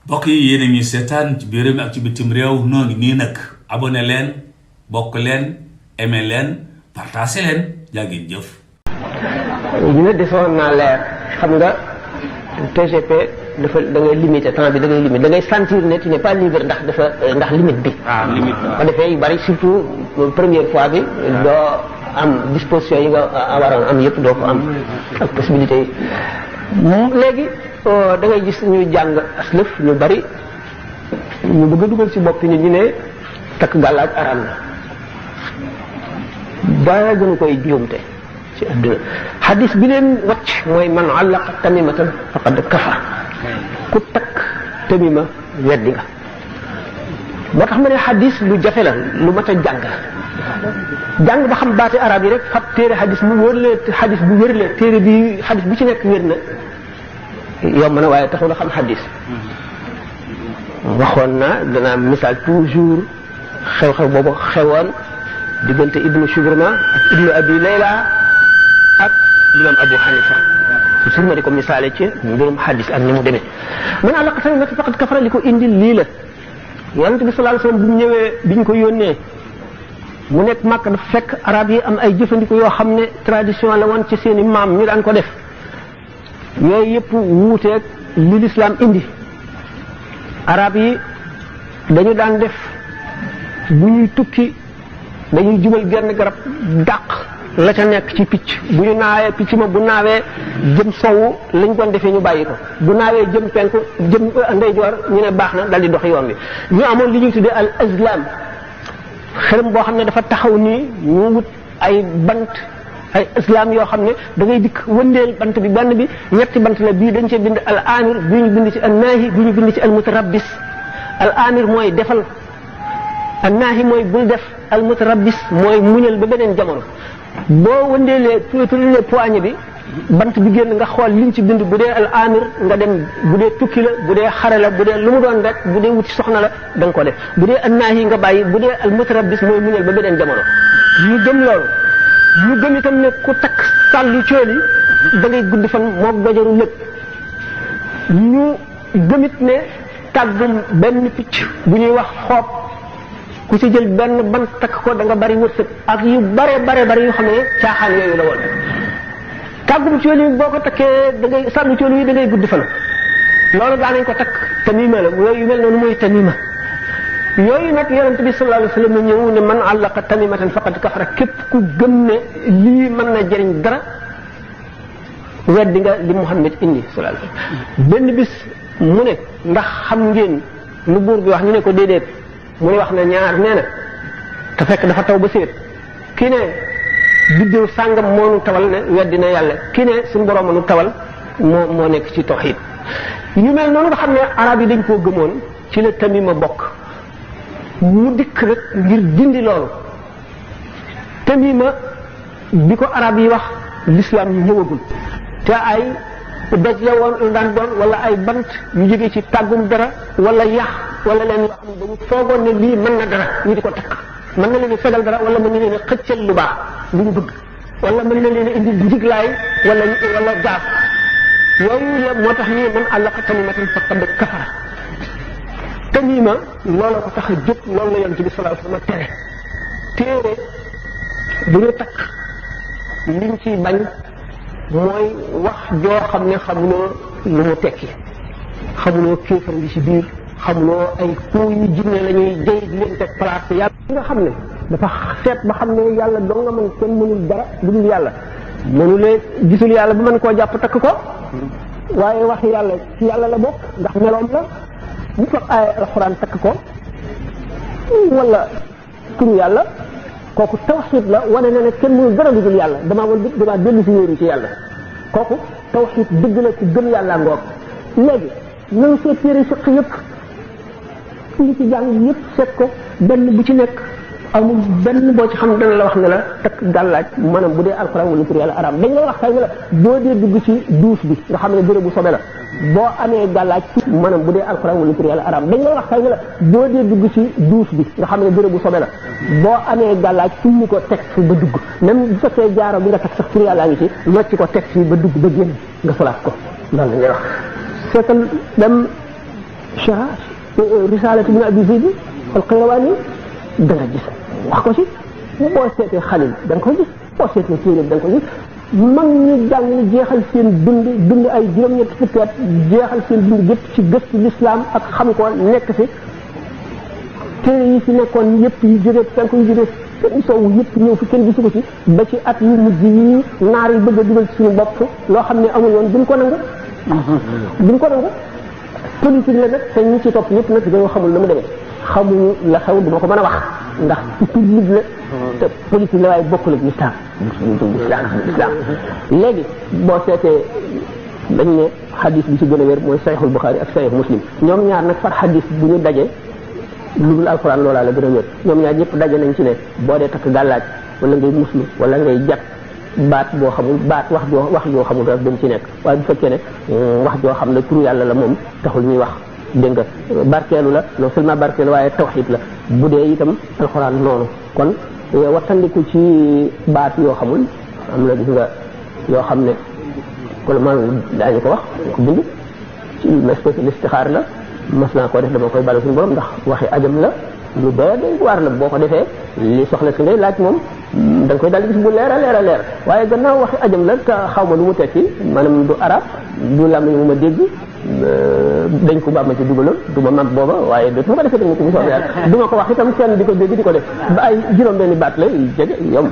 mbokk yi yéen a ngi seetaan ci biir réew mi ak ci bitim réew noo ngi nii nag abonné leen bokk leen aimé leen partagé leen jaa ngeen jëf. ñu ne defoon naa leer xam nga TGP dafa da ngay limité temps bi da ngay limité da ngay sentir ne tu n'es pas libre ndax limite bi. limite ba defee yu bari surtout première fois bi doo am disposition yi nga waroon am yëpp doo ko am ak possibilité yi léegi da ngay gis ñuy jàng aslëf ñu bari ñu bëgg a dugal ci bopp nit ñi ne takk gàllaaj araam na ba gënu koy juumte ci àdduna xadis bi leen wàcc mooy man allaqa tamimatan faqad kafar ku takk tamima weddi nga moo tax ma ne xadis lu jafe la lu mat a jàng ba xam baati arab yi rek fab téere xadis bu wërlee xadis bu wërlee téere bi xadis bu ci nekk wér na yomb na waaye taxul a xam xadis waxoon naa danaa misaal toujours xew-xew boobu xewoon diggante ibnu Shubrma ak ibnu abi layla ak imam Abu Hanifa su ma di ko misaale ci mbirum xadis ak ni mu demee man àllaqa tamimatan faqad kafara li ko indi lii la yonent bi sallallahu alayhi wasallam bi mu ñëwee bi ñu ko yónnee mu nekk Makka dafa fekk arab yi am ay jëfandiku yoo xam ne tradition la woon ci seeni maam ñu daan ko def yooyu yëpp wuuteeg li lislaam indi arab yi dañu daan def bu ñuy tukki dañuy jubal genn garab dàq la ca nekk ci picc bu ñu naawee picc ma bu naawee jëm sowu lañ doon defee ñu bàyyi ko bu naawee jëm penku jëm ndeyjoor ñu ne baax na dal di dox yoon bi ñu amoon li ñuy tuddee al azlam xërëm boo xam ne dafa taxaw nii ñu wut ay bant ay islam yoo xam ne da ngay dikk wëndeel bant bi benn bi ñetti bant la bii dañ cee bind al amir bii ñu bind ci al naahi bii ñu bind ci al mutarabbis al amir mooy defal al naahi mooy bul def al mutarabbis mooy muñal ba beneen jamono boo wëndeelee tuuti poignée bi bant bi génn nga xool liñ ci bind bu dee al amir nga dem bu dee tukki la bu dee xare la bu dee lu mu doon rek bu dee wuti soxna la da nga ko def bu dee al naahi nga bàyyi bu dee al mutarabbis mooy muñal ba beneen jamono ñu gëm loolu ñu gëm itam ne ku takk sàllu cooli da ngay gudd fan moom dojaru lépp ñu gëmit ne tàggum benn picc bu ñuy wax xoob ku ci jël benn bant takk ko da nga bari wërsëg ak yu bare yu xam ne caaxaan yooyu la woon tàggum cooli boo ko takkee da ngay sàllu cooli yi da ngay gudd fan loolu daa nañ ko takk tamima la yooyu yu mel noonu mooy tamima yooyu nag yonent bi sallallahu alayhi wasallam ñëw ne man allaqa tamimatan faqad kafara képp ku gëm ne lii mën na jëriñ dara weddi nga li Muhammad indi sallallahu alayhi wasallam benn bis mu ne ndax xam ngeen lu buur bi wax ñu ne ko déedéet mu ne wax na ñaar nee na te fekk dafa taw ba séet kii ne biddew sàngam moo nu tawal ne weddi na yàlla kii ne suñu borom nu tawal moo nekk ci tawhid yu mel noonu nga xam ne arab yi dañ koo gëmoon ci la tamima bokk mu dikk nag ngir dindi loolu tamima bi ko arab yi wax l'islam ñëwagul te ay doj la woon daan doon wala ay bant yu jóge ci tàggum dara wala yax wala leen yoo xam ne dañu foogoon ne lii mën na dara ñu di ko takk mën na leen a fegal dara wala mën na leen a xëccal lu baax lu ñu bëgg wala mën na leen a indi njiglaay wala jaaf yooyu la moo tax ñu man allaqa tamimatan faqad kafara tamima loolu ko tax a jóg loolu la yonent bi sallallahu alayhi wasallam tere téere bu ñu takk liñ ci bañ mooy wax joo xam ne xamuloo lu mu tekki xamuloo kéefar ngi ci biir xamuloo ay kuu yu jinne la ñuy jëy di leen teg place yàlla nga xam ne dafa seet ba xam ne yàlla doo nga mën kenn mënul dara lu dul yàlla mënulee gisul yàlla ba mën koo jàpp takk ko waaye wax yàlla ci yàlla la bokk ndax meloom la mu fab ay alxuraan takk ko wala turu yàlla kooku tawxiid la wane na ne kenn mënul dara lu dul yàlla damaa dellu si wéeru ci yàlla kooku tawxiid dëgg la ci gëm yàlla ngoog léegi nañ seet téere fiq yëpp li ci jàng yëpp seet ko benn bu ci nekk amul benn boo ci xam dana la wax ne la takk gàllaaj maanaam bu dee alxuraan wala tur yàlla araam dañ la wax kay ne la boo dee dugg ci douche bi nga xam ne bërëb bu sobe la boo amee gàllaaj maanaam bu dee alxuraan wala tur yàlla araam dañ la wax kay ne la boo dee dugg ci douche bi nga xam ne bërëb bu sobe la boo amee gàllaaj suñu ko teg fi ba dugg même bu fekkee jaaro bi nga teg sax tur yàlla ngi ci locc ko teg fi ba dugg ba génn nga solaat ko loolu la ñuy wax seetal dem shara risalati ibn abi zayd al-qayrawani da nga gis wax ko ci boo seetee xalil da nga ko gis boo seetee téere da nga ko gis mag ñi jàng ni jeexal seen dund ay juróom-ñetti fukki at jeexal seen dund gépp ci gëstu l'islam ak xam ko nekk fi téere yi fi nekkoon yëpp yu jógee fenk yu jógee kenn soowu yëpp ñëw fi kenn gisu ko ci ba ci at yu mujj yi naar yi bëgg a dugal ci suñu bopp loo xam ne amul woon duñ ko nangu politique la nag te ñi ci topp yëpp nag dañoo xamul na mu demee xamuñu la xew duma ko mën a wax ndax public la te politique la waaye bokkul ak l'islam léegi boo seetee dañ ne xadis bi ci gën a wér mooy Sahihul Bukhari ak Sahih Muslim ñoom ñaar nag far xadis bu ñu daje lu dul alxuraan loolaa la gën a wér ñoom ñaar ñëpp daje nañ ci ne boo dee takk gàllaaj wala ngay muslu wala ngay jàpp baat boo xamul baat wax joo xamul rek dañ ci nekk waaye bu fekkee ne wax joo xam ne turu yàlla la moom taxul ñuy wax dégg nga barkeelu la non seulement barkeelu waaye tawxiid la bu dee itam alxuraan noonu kon wattandiku ci baat yoo xamul am na gis nga yoo xam ne kon man daañu ko wax ko bind ci espèce listixaar la mas naa koo def dama koy bala suñu borom ndax waxi ajam la lu doy waar la boo ko defee li soxla si ngay laaj moom da nga koy daal di gis bu leer a leer waaye gannaaw waxi ajam la te xaw ma lu mu tekki maanaam du arab du lam mu ma dégg dañ ko ba ma ci dugaloon du ma mag booba waaye dootuma ko defee dañ ko bu soobee yàlla du ma ko wax itam kenn di ko dégg di ko def ba ay juróom benni baat la jege yomb